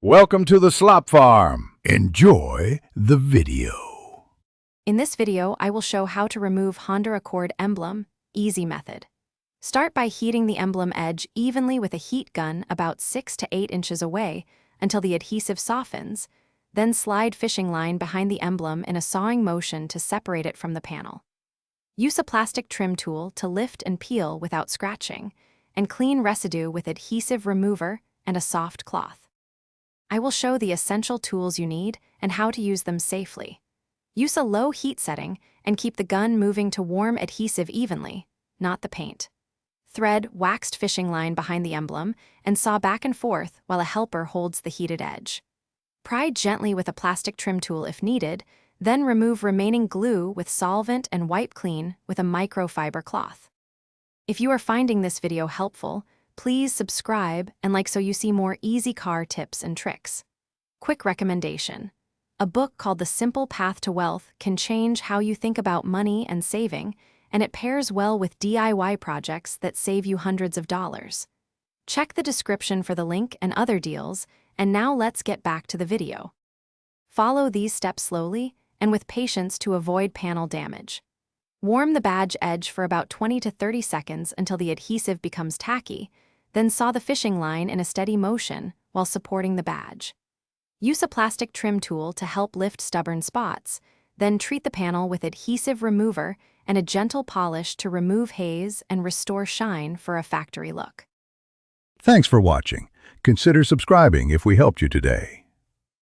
Welcome to the Slop Farm. Enjoy the video. In this video, I will show how to remove Honda Accord Emblem, easy method. Start by heating the emblem edge evenly with a heat gun about 6 to 8 inches away until the adhesive softens, then slide fishing line behind the emblem in a sawing motion to separate it from the panel. Use a plastic trim tool to lift and peel without scratching, and clean residue with adhesive remover and a soft cloth. I will show the essential tools you need and how to use them safely. Use a low heat setting and keep the gun moving to warm adhesive evenly, not the paint. Thread waxed fishing line behind the emblem and saw back and forth while a helper holds the heated edge. Pry gently with a plastic trim tool if needed, then remove remaining glue with solvent and wipe clean with a microfiber cloth. If you are finding this video helpful, please subscribe and like so you see more easy car tips and tricks. Quick recommendation. A book called The Simple Path to Wealth can change how you think about money and saving, and it pairs well with DIY projects that save you hundreds of dollars. Check the description for the link and other deals, and now let's get back to the video. Follow these steps slowly and with patience to avoid panel damage. Warm the badge edge for about 20 to 30 seconds until the adhesive becomes tacky, then saw the fishing line in a steady motion while supporting the badge. Use a plastic trim tool to help lift stubborn spots, then treat the panel with adhesive remover and a gentle polish to remove haze and restore shine for a factory look. Thanks for watching. Consider subscribing if we helped you today.